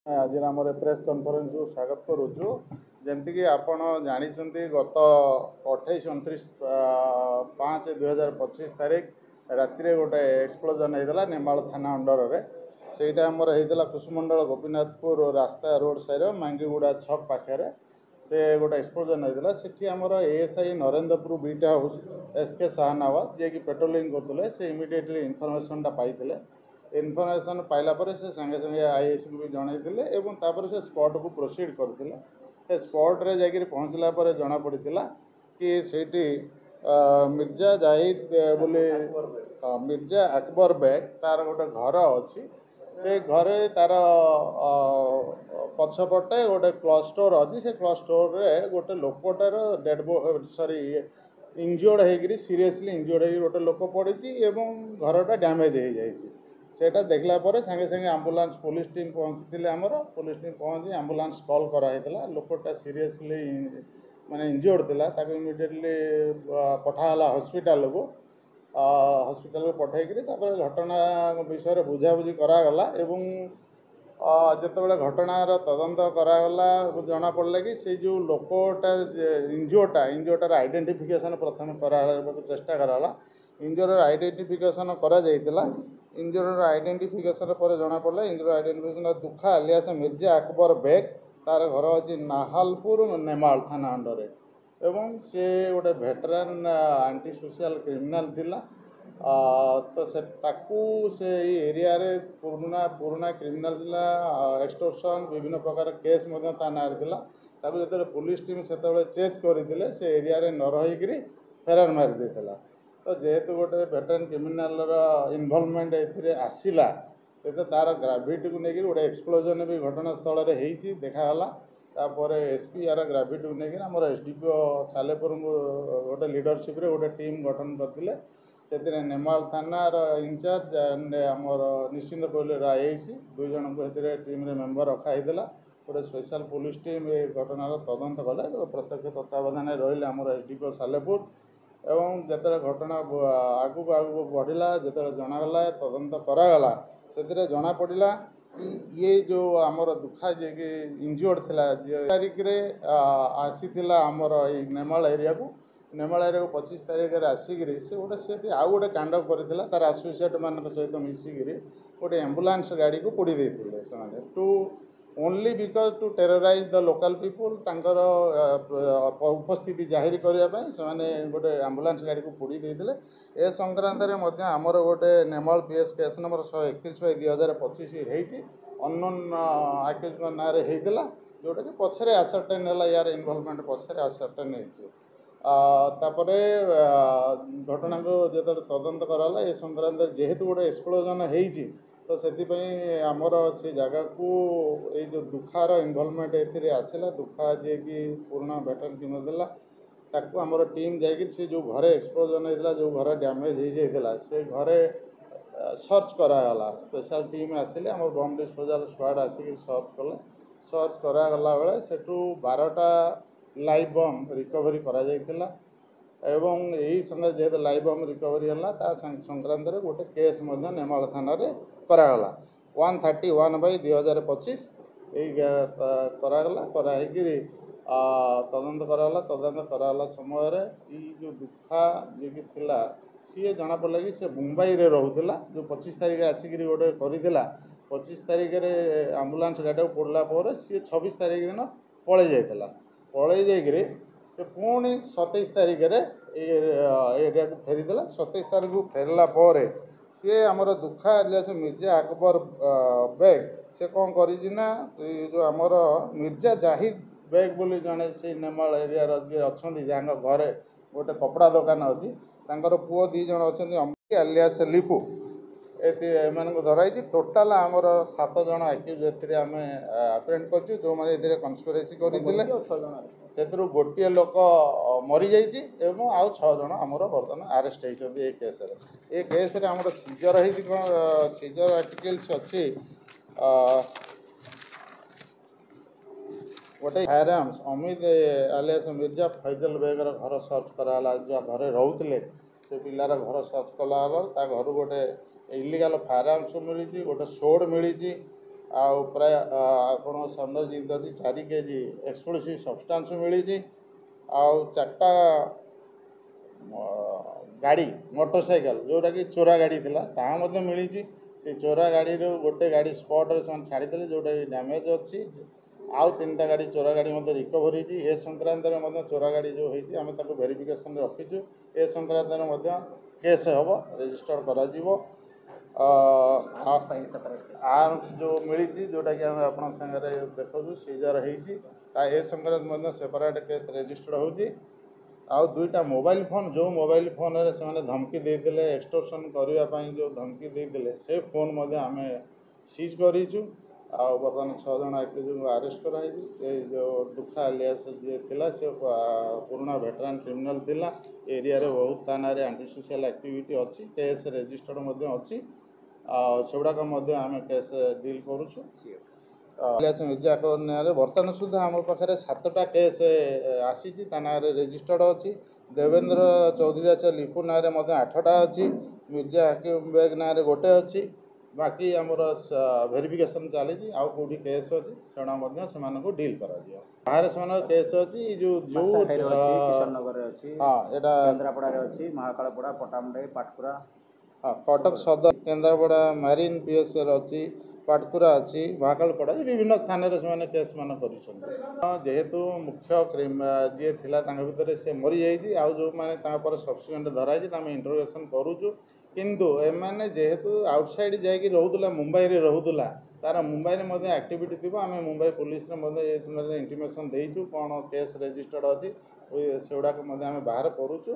आज आम press conference को स्वागत करुचु जमीक आपण जानते गत 28-29-5-2025 तारीख राति गोटे एक्सप्लोजन होता नेमाल थाना अंडर रे सेटा आमर होता कुसुमंडल गोपीनाथपुर रास्ता रोड साइड मांगीगुड़ा छक पाखे से गोटे एक्सप्लोजन होता से आमर एएसआई नरेंद्रपुर बीटा हाउस एसके शाहनवाज जी की पेट्रोलिंग करते से इमिडिएटली इनफर्मेशनटा पाई इनफर्मेशन पाइला से संगे संगे आईएस को भी जनई से स्पॉट को प्रोसीड करते स्पॉट रे जाकर पहुँचला जना पड़ा कि सेठी मिर्जा जाहिद बोले मिर्जा अकबर बेग तार गोटे घर अच्छी से घरे तार पछपटे गोटे क्लथ स्टोर अच्छी से क्लथ स्टोर रे गोटे लोकटार डेड सॉरी इंजोर्ड होगी सीरियसली इंजोर्ड हो गोटे लोक पड़ी घरटा डैमेज हो जाए सेटा देखला पर संगे संगे आम्बुलांस पुलिस टीम पहुँची आमर पुलिस टीम पहुँची आम्बुलांस कॉल कराइला लोकटा सीरियसली माने इंजोर्ड थिला ताको इमिडिएटली पठाला हॉस्पिटल को पठेकरी घटना विषय बुझाबुझी करागला एवं जितेबाला घटनार तदंत करागला जना पड़ा कि से जो लोकटा इंजोर्टार आइडेंटिफिकेशन प्रथम करा चेष्टा कराला इंजोर आइडेंटिफिकेशन करा जाइतिला इंजोर आइडेंटिफिकेशन पर जना पड़ा इंजोर आइडेंटिफिकेशन दुखा अलियास मिर्जा अकबर बेग तार घर अच्छी नाहालपुर नेमाल थाना अंडर एवं से गोटे भेटरान आंटी सोशल क्रिमिनाल थिला तो से एरिया रे पुराना क्रिमिनाल थिला एक्सटोर्शन विभिन्न प्रकार केस ना जो पुलिस टीम से चेज करते से एरिया रे न रहीकि फेरार मारी देला तो जेहेतु गोटे वेटरन क्रिमिनाल इनवॉल्वमेंट आसला तो तार ग्राविटी को लेकिन गोटे एक्सप्लोजन भी घटनास्थल में देखाला तापर एसपी यार ग्राविटी को लेकिन आम एसडीपीओ सालेपुर गोटे लीडरशिप रे गोटे टीम गठन करते से नेमाल थानार इंचार्ज एंड आमर निश्चिंत कोहली आईसी दुई जन को टीम रे मेंबर रखाहीला गोटे स्पेशल पुलिस टीम ये घटनार तदंत कले प्रत्यक्ष तत्वावधान रही आमर एसडीपीओ सालेपुर एवं जिते घटना आगू आगू बढ़ला जिते जनागला तदंत करागला से जना पड़ा कि ये जो आमर दुखा जे कि इंजोर्ड थिला तारीख रे आसी आमर नेमाल एरिया को 25 तारीख आसिक से गोटे से आउ गोटे कांड कर तार आसोसीएट मान सहित मिसिकी गोटे एम्बुलांस गाड़ी को पोड़ी देते to only because to terrorise the local people तांकर उपस्थिति जाहिर करने से गोटे आम्बुलांस गाड़ी को पोड़ी देते ए संक्रांत में आमर गोटे Nemal PS case number 131/2025 unknown accused ना होता जोटा कि पछरे आसर्टेन है यार इनवॉल्वमेंट पछरे आसर्टेन तापर घटना को जो तदंत कराला ए संक्रांत जेहेतु गोटे एक्सप्लोजन होती तो से आमर से जगह को ये जो दुखार इनवॉल्वमेंट ए आसला दुखा जे कि पुराना वेटरन टीम देला ताकू आमर टीम जाकि से जो घरे एक्सप्लोजन होता जो घर डैमेज हो जाता से घरे सर्च करागला स्पेशल टीम आसिले आम बम डिस्पोजाल स्क्वाड आसिक सर्च करागला बेले सेठू 12टा लाइव बम रिकवरी करा जाइतिला एवं यही संगे जेहेतु लाइव बम रिकवरी है संक्रांत गोटे केस नेमाल थाना करागला 131/2025 करागला कराई तदंत कराला तदंत कराला समय जो दुखा जी की थिला सी जना पड़ा कि से मुंबई रे रोला जो 25 तारीख आसिक गोटे कर 25 तारीख आम्बुलांस गाड़ी को पड़ला सी 26 तारीख दिन पलि जाइला पलि जाइए से पुणी 27 तारीख एरिया को फेरीदेला 27 तारीख को फेरला सी आमर दुखा से मिर्जा अकबर बेग से कौन करना जो आमर मिर्जा जाहिद बेग बोली जड़े से नेमाल एरिया अच्छा जहाँ घरे गोटे कपड़ा दुकान अच्छी पुओ 2 जन अच्छा अम्बिक आलियास लिपू एम धराई टोटाल आमर 7 जन आक्यूज आम आप्रेहेंड कर जो मैंने कन्स्पिरेसी करते से गोटे लोक मरी जाइए आउ 6 जन आमर बर्तमान आरेस्ट होती ये केस आम सीजर सीजर आर्टिकल्स अच्छी गोटे फायर आर्म्स अमित आलियास मिर्जा फैजल बेगर घर सर्च कराला जो घरे रोते से पिलार घर सर्च कला घर गोटे इलिगाल फायर आर्म्स मिली गोटे सोड मिली आउ प्राय आपण सामने जिंदा 4 केजी एक्सप्लोसिव सब्सटेंस मिली आउ 4टा गाड़ी मोटरसाइकल जोटा कि चोरा गाड़ी थिला ताहा मध्ये मिली से चोरा गाड़ी रो गोटे गाड़ी स्पॉट रे सन छाड़ी जोटा कि डैमेज अच्छी आउ 3टा गाड़ी चोरा गाड़ी मध्ये रिकवर होती ए संक्रांत रे मध्ये चोरा गाड़ी जो होती आमे ताको वेरिफिकेशन रे रखिछु ए संक्रांत रे मध्ये केस हबो रजिस्टर करा जीवो आर्म्स जो मिली जोटा कि आम आप सागर देखु सीजर होती संक्रांत मध्य सेपरेट केस रजिस्टर्ड होती आउ 2टा मोबाइल फोन जो मोबाइल फोन रे से धमकी देते एक्सटोर्शन करने जो धमकी देते से फोन आम सीज करूँ आउ बर्तमान 6 जन एक्यूज अरेस्ट कराई जो दुखा अलियास जी थिला से पुराना वेटरान क्रिमिनल थिला एरिया रे बहुत थाना रे एंटी सोशल एक्टिविटी अच्छी केस रजिस्टर्ड अच्छी सेगुड़ाक आम केस डील करुचु मिर्जा बर्तमान सुधा आम पाखे 7टा केस आसी ना रजिस्टर्ड अच्छी देवेंद्र चौधरी अच्छा लिपु ना 8टा अच्छी मिर्जा हकीम बेग ना गोटे अच्छी बाकी आमर वेरिफिकेशन चली आउ कौटी केस अच्छी से डील कर बाहर से केस अच्छी जो जो हाँ यहाँ महाकालपड़ा पटामुंडे पाटकुरा हाँ कटक सदर केन्द्रापड़ा मारिन पीएसआर अच्छी पाटकुरा अच्छी महाकालपड़ा विभिन्न स्थान से केस मान जेहेतु मुख्य जी थिला भितर से मरी जाइए आउ जो मैंने सब्सिक्वेंट धराई इंटरोगेशन करुचु किंतु एमाने जेहेतु आउटसाइड जाकि रोला मुंबई रे रोला तार मुंबई में एक्टिविटी थी आम मुंबई पुलिस इंटीमेशन देचु कौन केस रजिस्टर्ड अच्छी सेगुड़ाक आम बाहर करुचु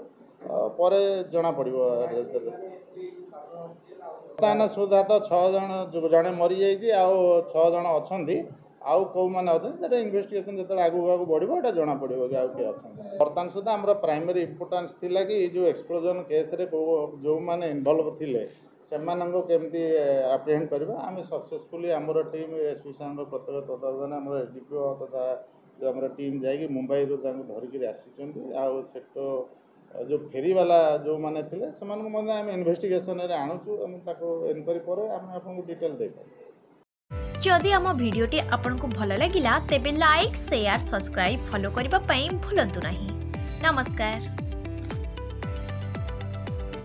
पर जना पड़ो बर्तमान सुधा तो 6 जन जड़े मरी जाइए आउ 6 जन अच्छा आउ कौ मैंने अच्छा इन्वेस्टिगेशन जो आगू आगू बढ़ो ये जना पड़ो कि आउ किए अच्छा बर्तमान सुधा आम प्राइमरी इम्पोर्टान्स थिला कि जो एक्सप्लोजन केस रे जो मैंने इनवल्व थिले सेमानंको केमती एप्रिहेंड करबा आम सक्सेसफुली आमर टीम एसपी साहब प्रत्येक तत्वावधान आम एसडीपीओ तथा जो आम टीम जाकि मुंबई रू धरिकी आसी आउ सेट जो फेरीवाला जो मैंने थे से आम इन्वेस्टिगेशन रे आणुचु इनक्वारी पर आम आपको डिटेल दे जदि आम भिडियोटी आपंक भल लगा तेब लाइक शेयर सब्सक्राइब फॉलो करने भूलु नहीं। नमस्कार।